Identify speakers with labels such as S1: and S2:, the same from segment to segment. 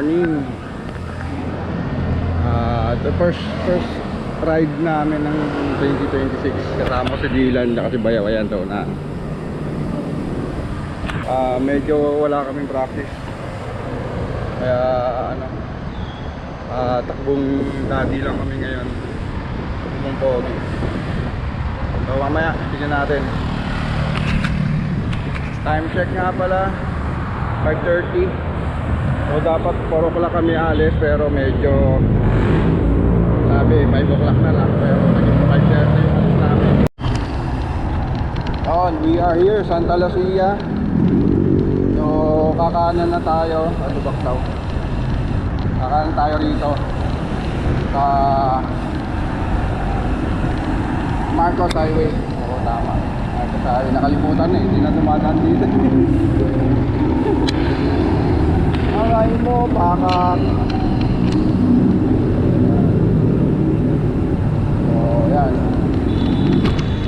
S1: morning. The first ride namin ng 2026. Kasama ko si Dylan at si Bayaw. Ayan daw na. Medyo wala kaming practice. Kaya takbong daddy lang kami ngayon. Takbong pogi. So mamaya, tignan natin. Time check nga pala 5:30. So dapat 4 o'clock kami alis, pero medyo sabi 5 o'clock na lang, pero naging 5:30 yung alis namin. We are here, Santa Lucia. So kakanan na tayo at Baclaw. Kakanan tayo rito sa Marcos Highway. Oo, tama. Marcos Highway, nakalimutan na eh, hindi na dumadaan dito. Aray mo, baka. So yan,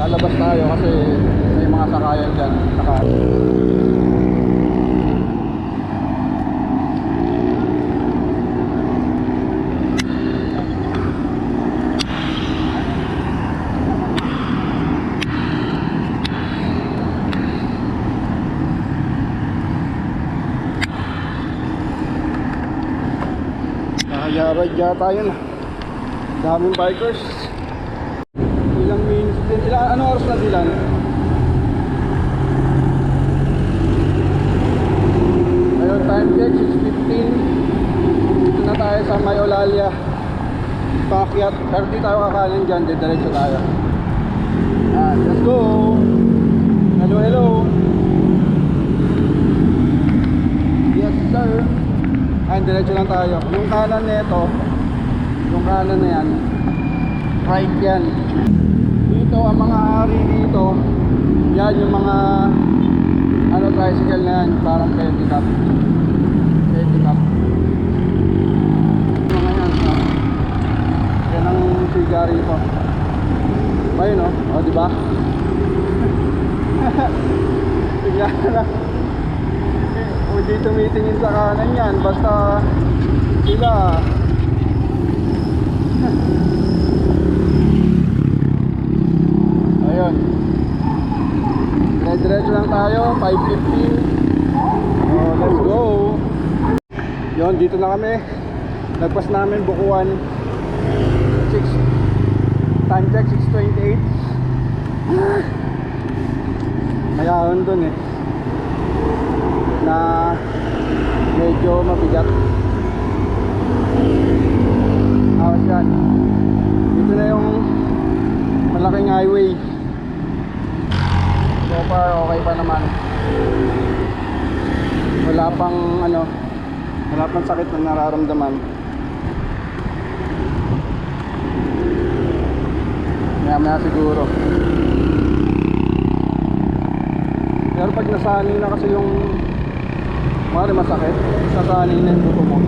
S1: lalabas tayo kasi may mga sakayan dyan. Ride tayo na. Daming bikers. Ilang minutes din. Ano oras na sila? Ayun, time check 6:15. Dito na tayo sa May Olalia Paakyat. Pero di tayo kakanin dyan, diretso tayo. Let's go. Hello, hello. Yes sir. Diretso lang tayo. Yung kanan nito, yung kanan na yan, right yan. Dito ang mga ari dito, yan yung mga tricycle na yan, parang pedicab. Mga yan, yan ang siga rito. Ayun o, diba? Tignan na lang. Hindi tumitingin sa kanan yan, basta sila. Ayun, diretso lang tayo, 5:15. Let's go. Yun, dito na kami. Nagpas namin Bukuan. 6, time check 6:28. Mayroon dun eh na medyo mabigat. Awas yan. Dito na yung malaking highway. So far okay pa naman. Wala pang sakit na nararamdaman. Maya siguro. Pero pag nasanay na kasi yung masakit, sasanay na yung buto mo,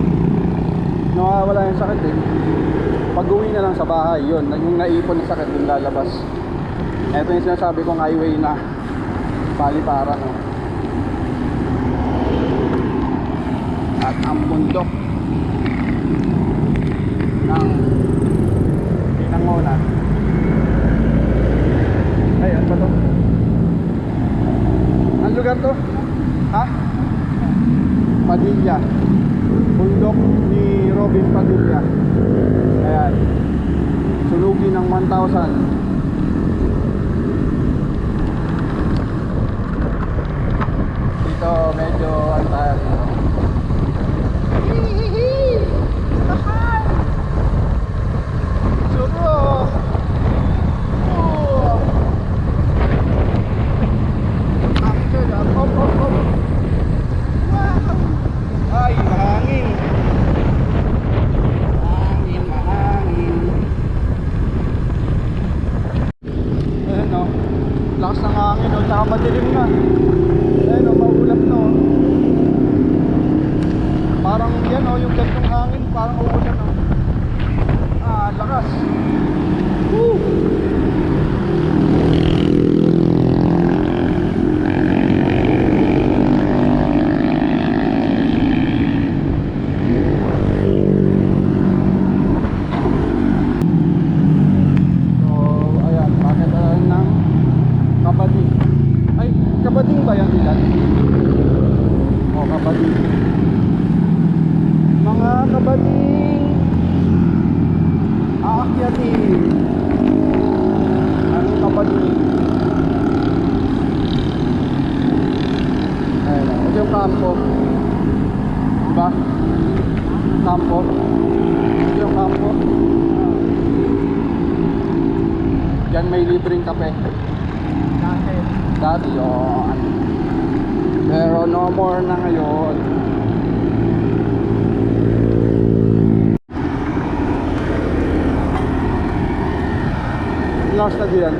S1: nawawala yung sakit eh. Pag uwi na lang sa bahay, yun, yung naipon na sakit yung lalabas. Ito yung sinasabi kong highway na paliparan, no? At ang bundok ng Binangonan. Ayun pa to. Ang lugar to? Ha? Padilla. Bundok ni Robin Padilla. Ayan. Sulugi ng 1,000. Dito medyo tayo. Suro. Ay, mahangin. Ayan o, lakas ng hangin o, tsaka madilim na. Ayan o, maulap na o. Parang yan o, yung gantong hangin, parang uulan o. Lakas. Woo! Kabading ba yan ilan? O, kabading. Mga kabading, aakyatin. Ano kabading? Ayun, ito yung kampo. Diba? Kampo. Ito yung kampo. Diyan may libreng kape. Dati yun. Pero no more na ngayon. Last na diyan.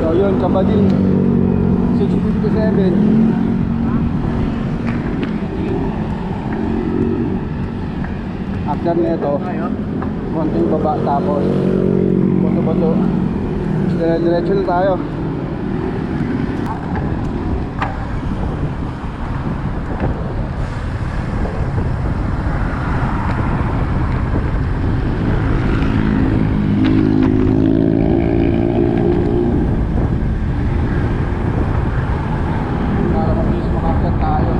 S1: So yun, Kabading 657. After nito, konting baba tapos bato-bato. Diretso na tayo. Para mabilis makakit tayo.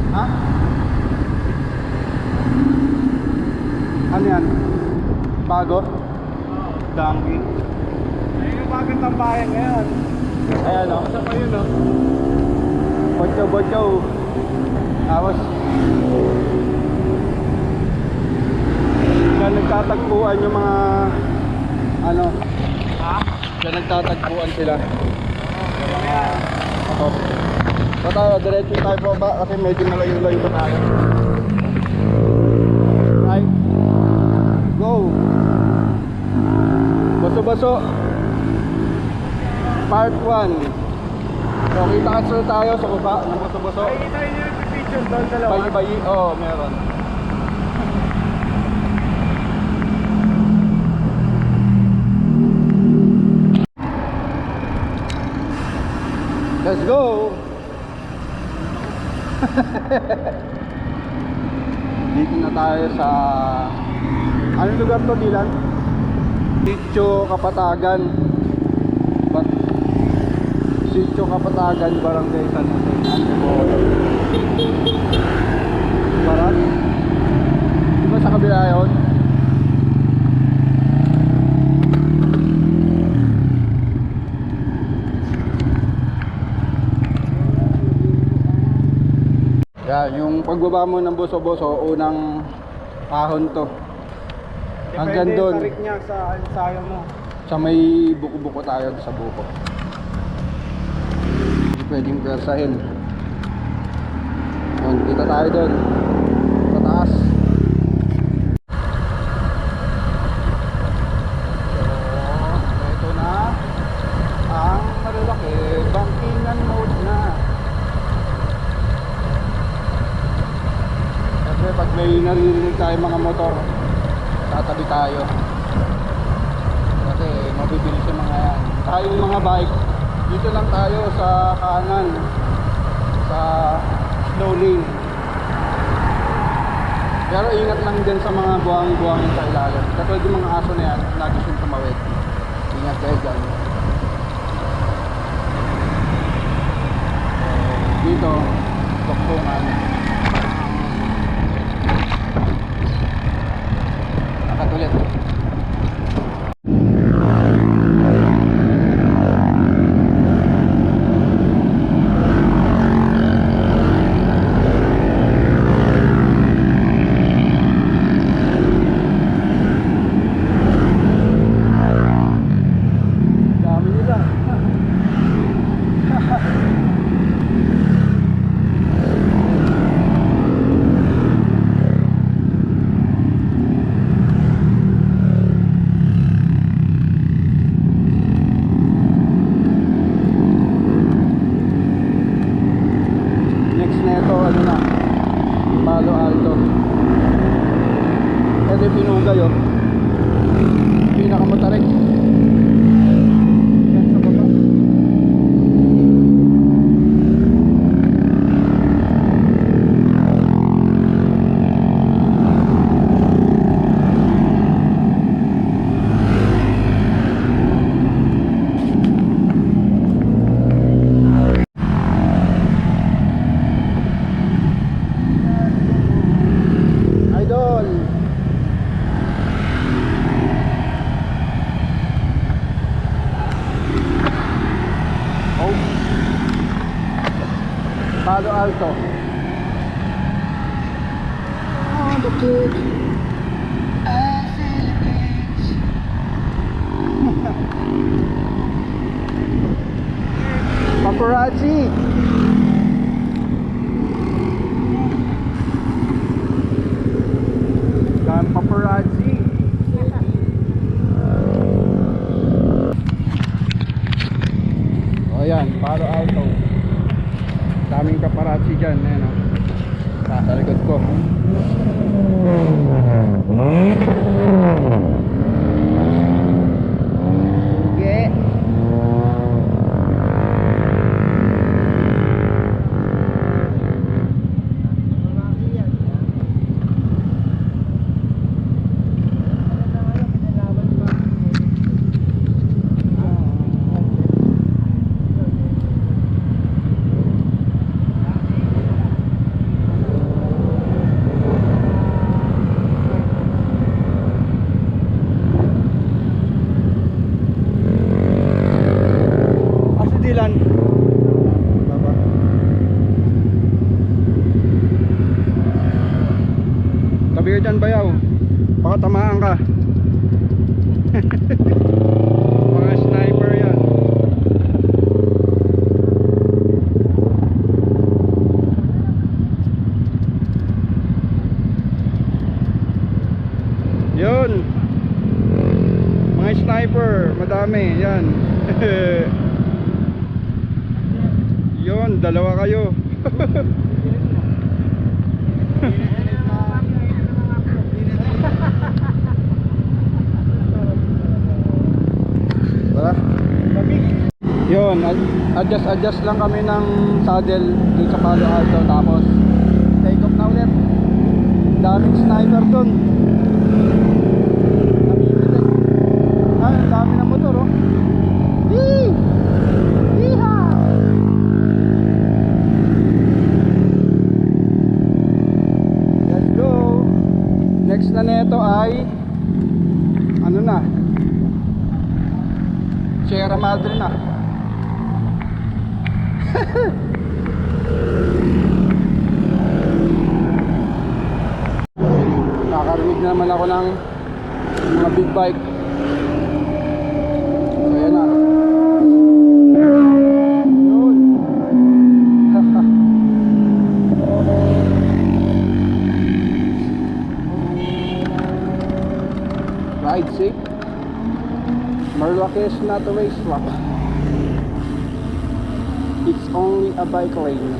S1: Ha? Ano yan? Bago? Dunking?
S2: Ayun yung bagong tambayan ngayon.
S1: Ayan o.
S2: Isa pa yun o.
S1: Botyaw. Tapos diyan nagtatagpuan yung mga ano,
S2: Ha?
S1: diyan nagtatagpuan sila. Ako. So tayo, diretso tayo po ba? Kasi medyo malayo-layo pa tayo. Right. Go. Baso-baso. Part 1. So kita-kits tayo sa baba ng baso-baso.
S2: Nakikita niyo yung picture doon dalawa.
S1: Bayi-bayi, oo, meron. Let's go! Dito na tayo sa... Anong lugar to, Dylan? Sitio Kapatagan. Sitio Kapatagan, Barangay San Jose, Antipolo. Barat? Diba sa kabila yun? Yan, yung pagbaba mo ng Boso-Boso, unang ahon to. Hanggang doon.
S2: Depende yung tarik niya sa ensayo mo.
S1: Sa may buko-buko tayo sa buko. Hindi pwedeng persahin. Yun, kita tayo doon. Sa taas. So, ito na ang malalaki. Bankingan mode na. Kasi pag may naririnig tayo mga motor, tatabi tayo. Kasi mabibilis yung mga yan. Tayo yung mga bike, dito lang tayo sa kanan, sa slow lane. Pero ingat lang din sa mga buhangin sa ilalim. Katulad yung mga aso na yan, lagi siyang tumawid. Ingat kayo dyan. Dito, tuktungan. Nakatulit. Dami nila. Palo Alto. On the beach of Philippines. Paparazzi. Dan paparazzi. O yan, Palo Alto. Daming paparazzi dyan, ayan o. Sa likod ko. Yeah. Dilan. Baba. Tabi ka dyan, bayaw. Baka tamaan ka. Mga sniper yan. Yun. Mga sniper. Madami. Yan. Yun, dalawa kayo. Tara. Yun, adjust lang kami ng saddle dun sa Palo Alto. Tapos take off na ulit. Daming sniper dun. Namimitig. Ah, dami ng motor oh. Yee! Yeehaw! Next na neto ay ano na, Sierra Madre na. Nakarinig na naman ako ng mga big bike. So yan na. Yun. Ride safe. Marlock is not a racetrack. It's only a bike lane.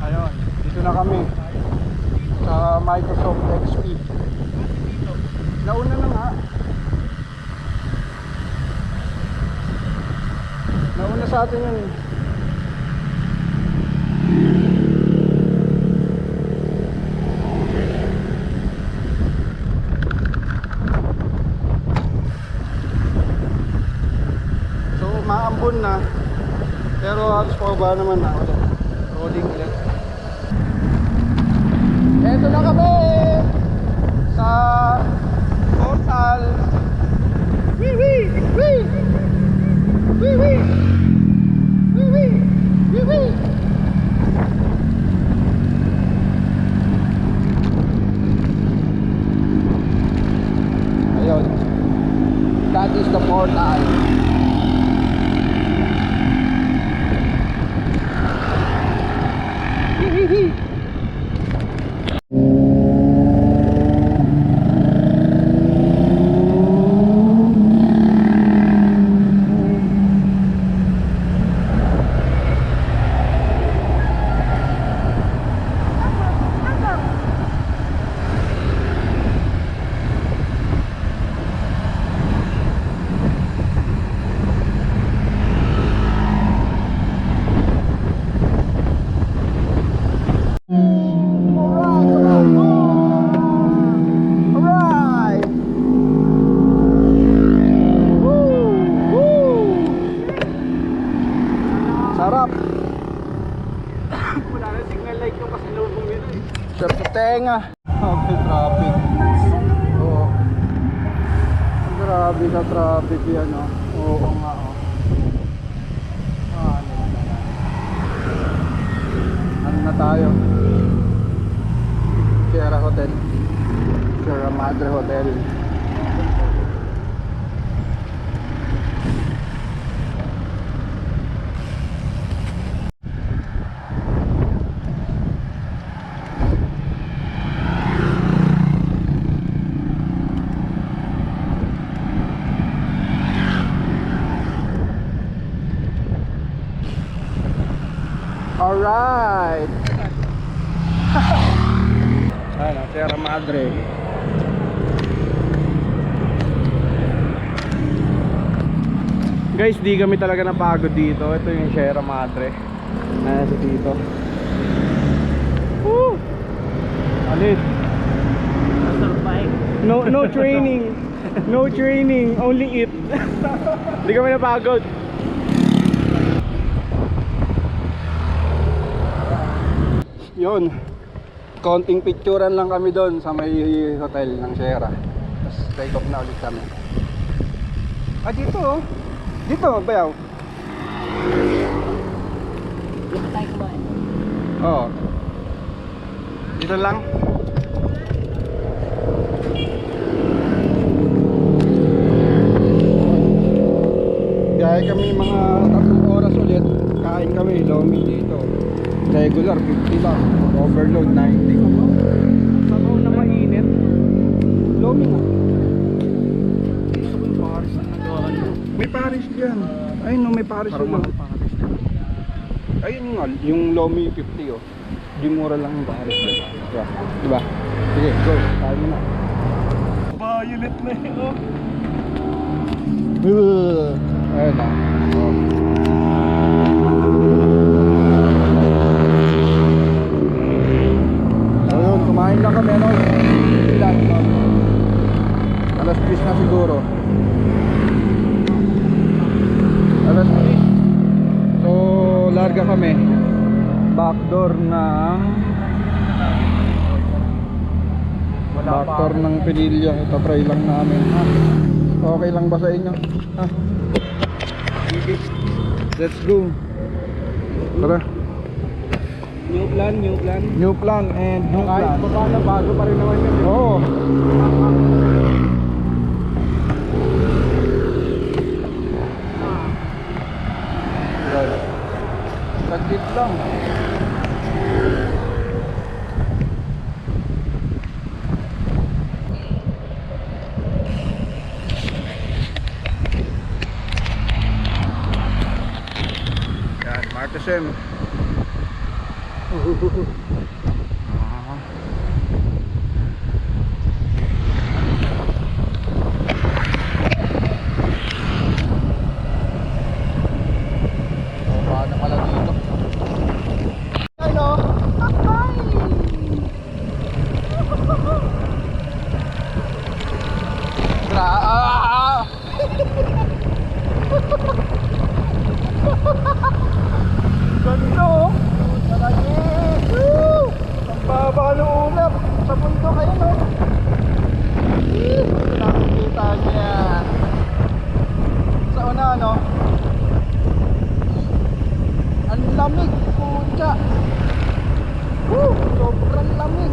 S1: Ayun, dito na kami sa Microsoft XP. Nauna na nga. Nauna sa atin yun eh. Maambon na, pero halos pababa naman na ulit. Rolling ulit. Eto na kami sa portal. Wee wee wee wee wee wee wee wee wee. Ayun, that is the portal. Sarap.
S2: Wala na signal light yung kasalubong nila eh.
S1: Sarap sa tenga. Grabe traffic. Oo. Grabe ka traffic yan oh. Oo nga oh. Ano na yan. tayo. Sierra Hotel. Sierra Madre Hotel. Alright. Ano, Sierra Madre. Guys, di kami talaga napagod dito. Ito yung Sierra Madre. Ayan sa dito. Woo! Alit. No training. No training, only eat. Di kami napagod. Yun, konting picturean lang kami doon sa may hotel ng Sierra. Tapos take off na ulit kami. Ah, dito oh. Dito, bayaw.
S3: Dito tayo kumain.
S1: Oo. Dito lang. Gaya kami mga 3 oras ulit. Kain kami, lomi dito. Regular 50 lang, overload 90. Sabaw na mainit. Lomi nga. Gusto ko yung Paris na nagawa. May Paris dyan. Ayun no, may Paris yun. Ayun nga, yung lomi 50 oh. Di mura lang yung Paris. Diba? Sige, go. Kain mo na.
S2: Violet na yun.
S1: Ayun na. Oh. Ayun, kumain lang kami, no? Ilan, no? Alas 10 na siguro. Alas 10. So, larga kami. Backdoor ng backdoor ng Pinilla. Itatry lang namin. Ha? Okay lang ba sa inyo? Ha? Let's go. Tara.
S2: New plan.
S1: New plan and new
S2: Kahit
S1: plan.
S2: baka na bago pa rin naman yun.
S1: Oo. Saglit lang. Yan, Marcos M. Paano pala dito? Hello. Ganda oh. Ang baba ng ulap. Sa mundo kayo no. Nakikita niya. Sa una no. Ang lamig, pucha. Sobrang lamig.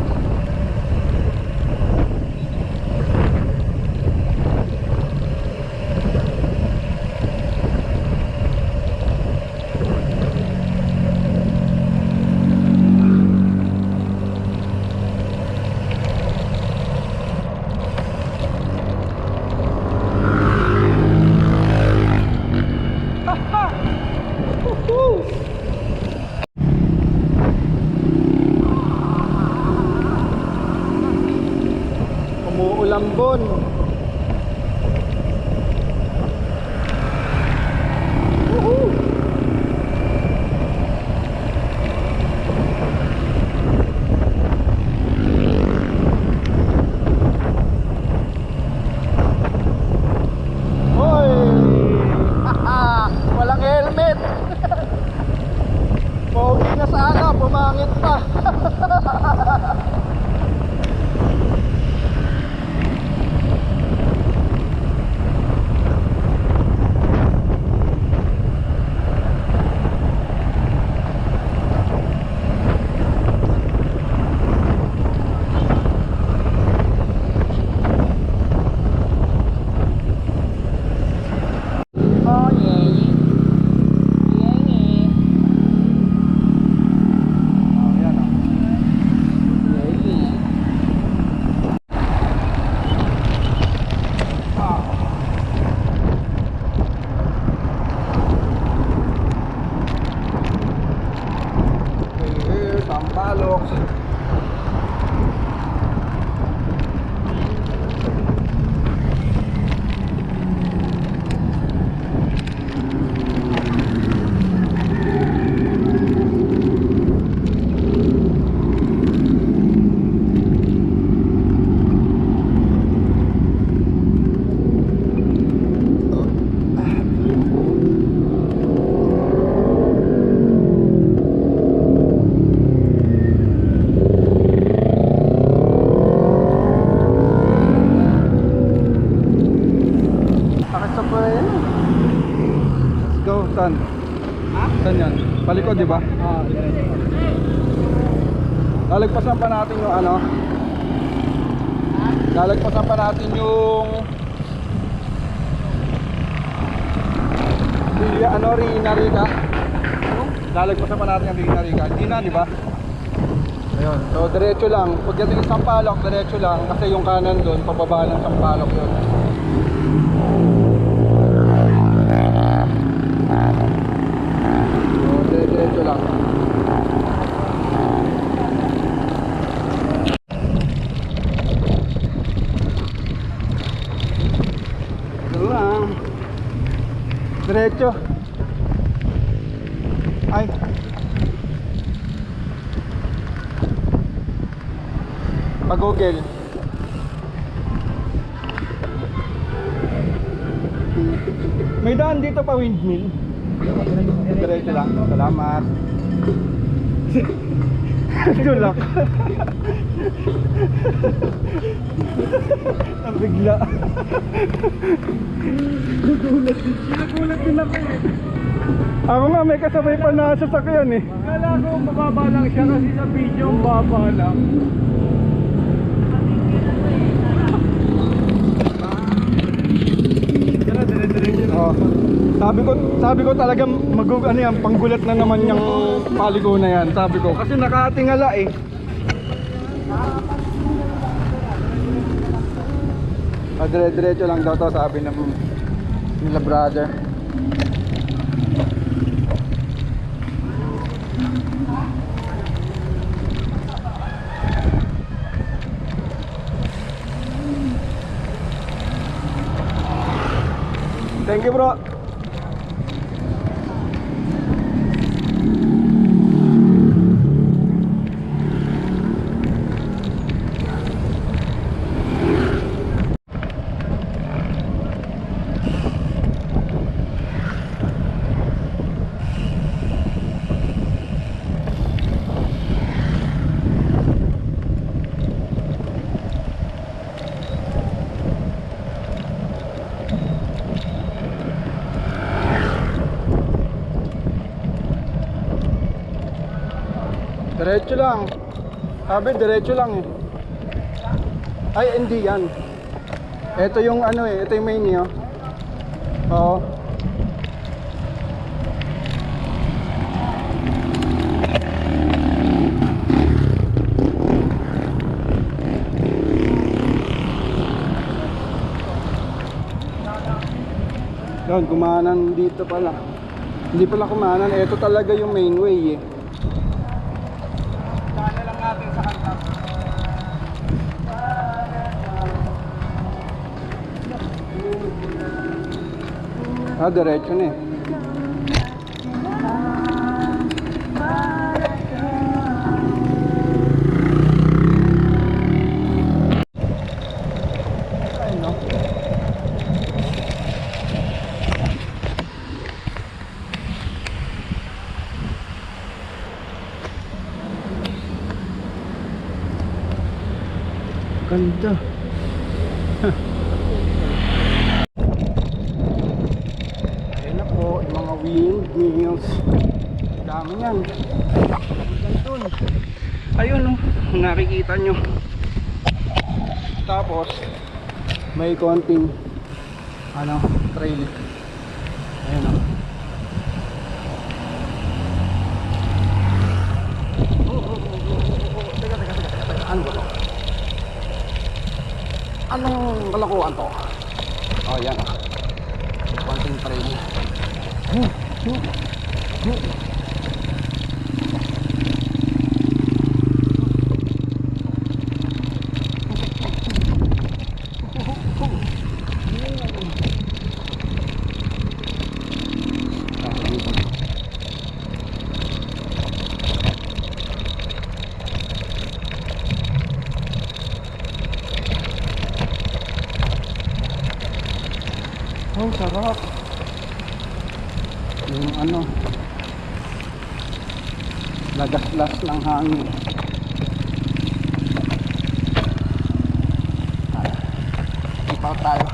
S1: Umuulambon. Hoy! Walang helmet. Pogi na sana, pumangit pa. Sakit sa pa yan. Let's go, saan? Saan yan? Palikod, di ba? Lalagpasan pa natin yung ano. Lalagpasan pa natin yung Rina Rica. Lalagpasan pa natin yung Rina Rica. Hindi na, di ba? Ayun. So, diretso lang. Pagdating sa Sampaloc, diretso lang. Kasi yung kanan doon, pababa ng Sampaloc yun. So, diretso lang. Ito lang. Diretso. Ay. Pag-google. May daan dito pa windmill. Diretso lang. Salamat. Tulak. Nabigla.
S2: Nagulat din ako eh.
S1: Ako nga may kasabay pa na sasakyan eh.
S2: Kala ko mababa lang siya kasi sa video ang baba lang. Tara, dire-diretso na.
S1: Oh. Sabi ko talagang ano yan, panggulat na naman yung paligo na yan. Sabi ko kasi nakatingala eh. Dire-diretso lang daw to, sabi ng nila brother. Thank you, bro. Diretso lang. Sabi, diretso lang eh. Ay, hindi yan. Ito yung ano eh, ito yung main niyo. Oo. Yun, kumanan dito pala. Hindi pala kumanan, ito talaga yung main way eh. Ah, diretso na eh. Ay, no. Ganda. Windmills. Dami yan. Ganun. Ayun oh, kung nakikita nyo. Tapos may konting ano, trail. Ayun oh. Teka. Ano ba to? Anong kalakuan to? Oh, yan oh. Konting trail. Oh, sarap. Yung ano, lagaslas ng hangin. Ipaw tayo.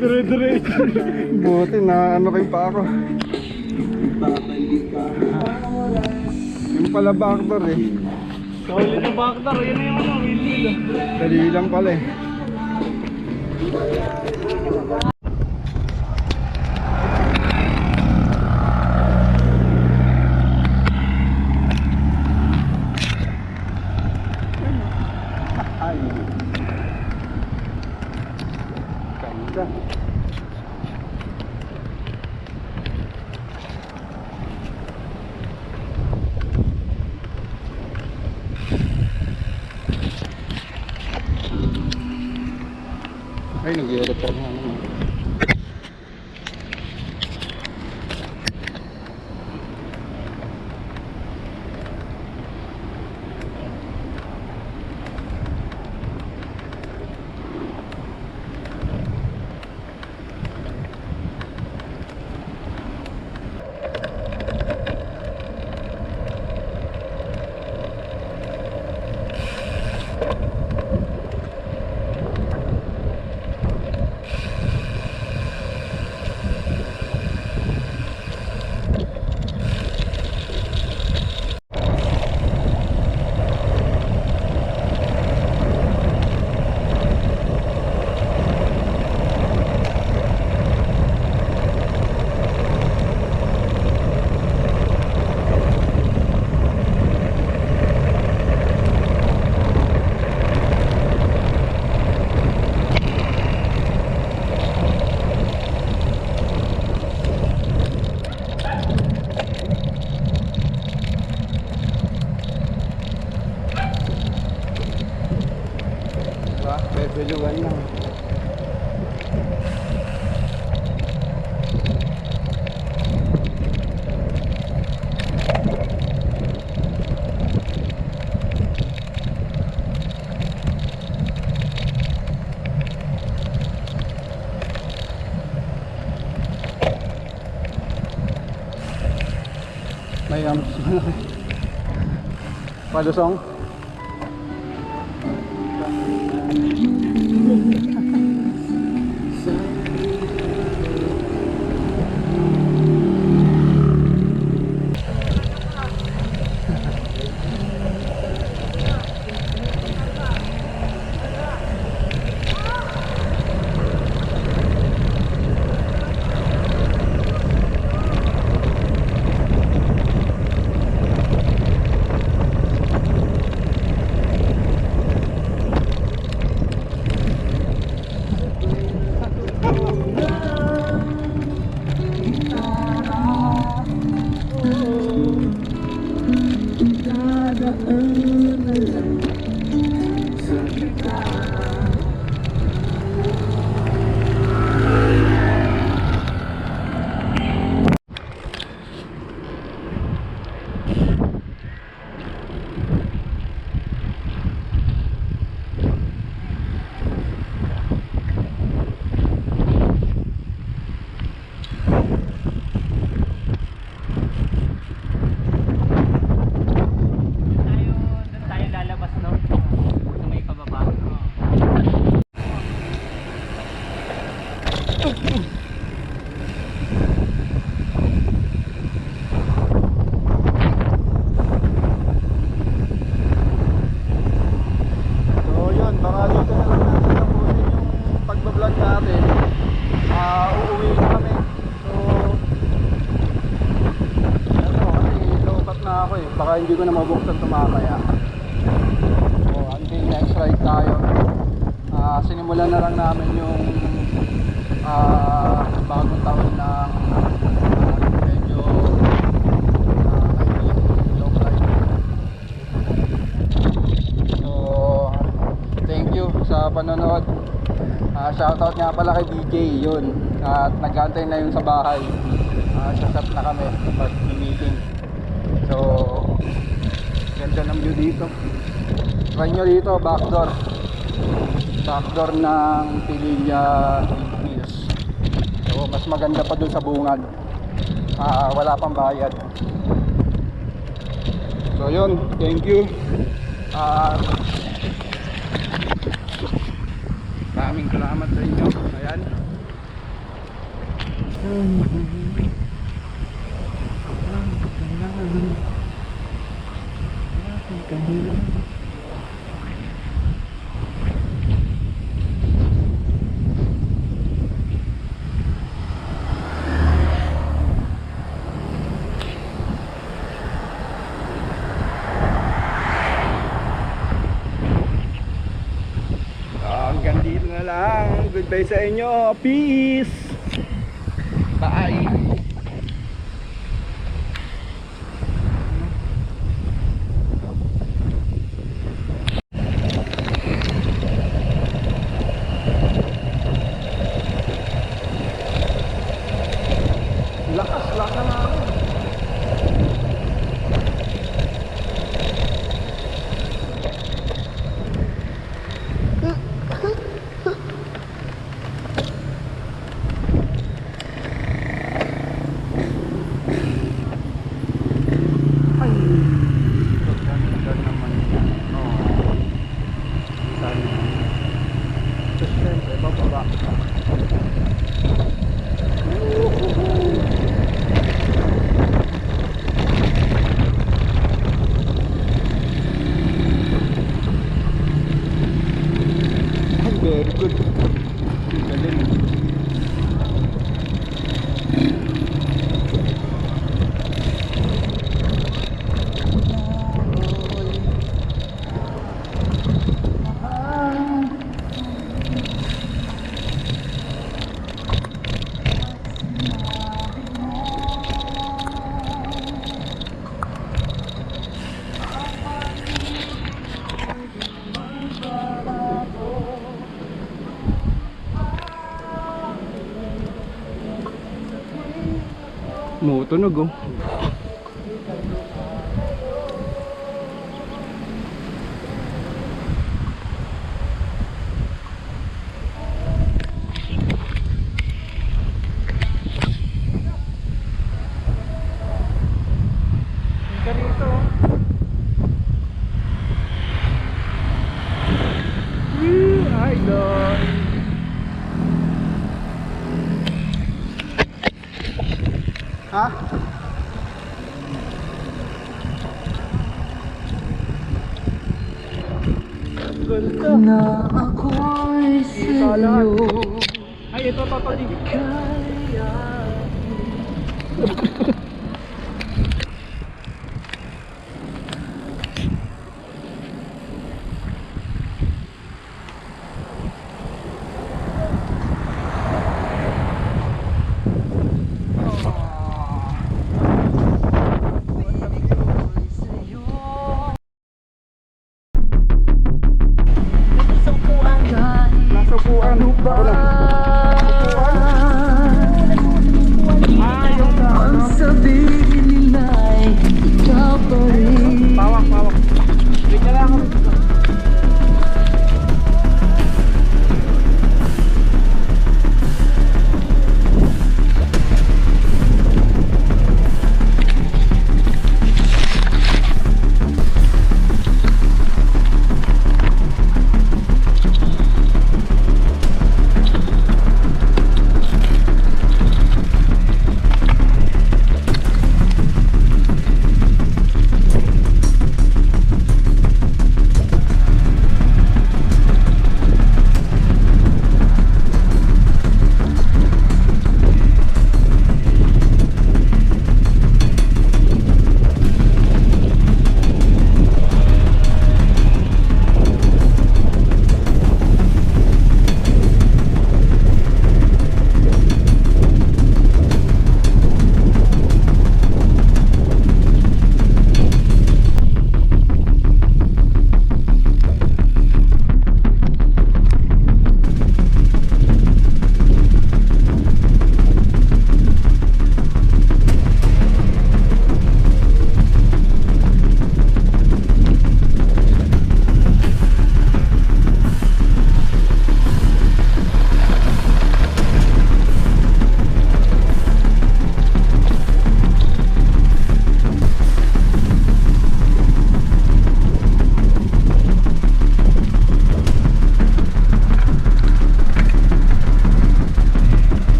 S2: Dire-diretso.
S1: Buti na ano kayo pa ako. Yung pala backdoor eh.
S2: Solid na backdoor. Yan na yung ano, windmill.
S1: Dali lang pala eh. Ay. Ganda. Ay, nag-i-repair na naman. Diba? Bebelugan lang. May malaki. Palusong.
S3: Tayo lalabas, no? Kung may pababa.
S1: So yun, baka dito na lang natin tapusin yung pagbablog natin. Uuwi na kami. So ano, kasi low-cut na ako eh. Baka hindi ko na mabuksan ito mamaya. So until next ride tayo. Sinimulan na lang namin yung bagong taon ng medyo long ride. panonood. Shoutout nga pala kay DJ yun. At nag-aantay na yun sa bahay. Sasap na kami mag-meeting. So, ganda ng view dito. Try nyo dito, backdoor. Backdoor ng Pililla Hills. So, mas maganda pa dun sa bungad. Wala pang bayad. So yun, thank you. Maraming salamat sa inyo. Ayan. Hanggang dito na lang. Goodbye sa inyo. Peace. Bye. Lakas lang na namin. Very good. Galing. Tumutunog oh.
S2: Ganito. Idol.
S1: Ha?
S2: Ganda.
S4: Na ako'y sa'yo
S2: Ay, ito tatalig.
S4: kaya.
S1: Nasa upuan. Ako lang.
S4: Ang sabihin nila'y ikaw pa rin.
S1: Pawak, pawak. Bigyan lang ako.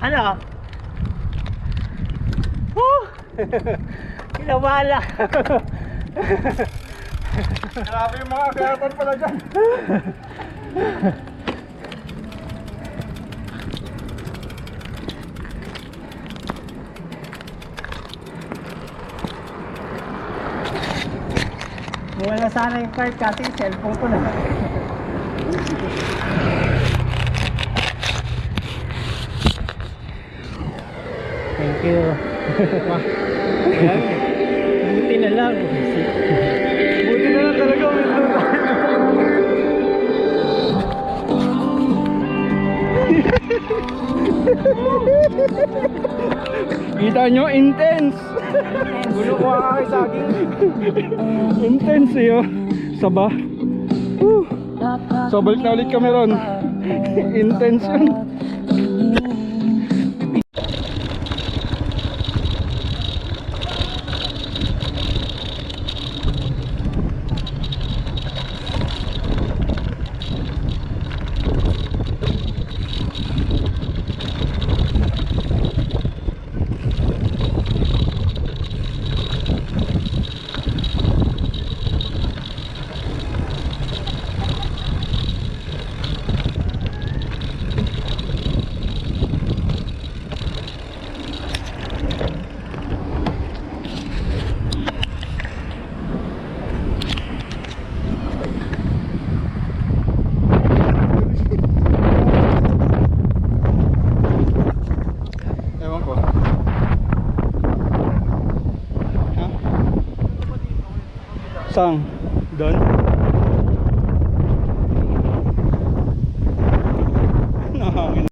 S3: Ano? Woo! Kinawala.
S1: Grabe yung mga akyatan pala dyan.
S3: Wala sana yung card kasi cellphone ko na. Thank you. Buti na lang.
S1: Buti na lang talaga ulit doon tayo. Kita nyo, intense.
S2: Gulo ko ang aking saging.
S1: Intense eh oh. Saba. Woo. So balik na ulit kami ron. Intense yun. Ewan ko. Ha? Saan? Doon?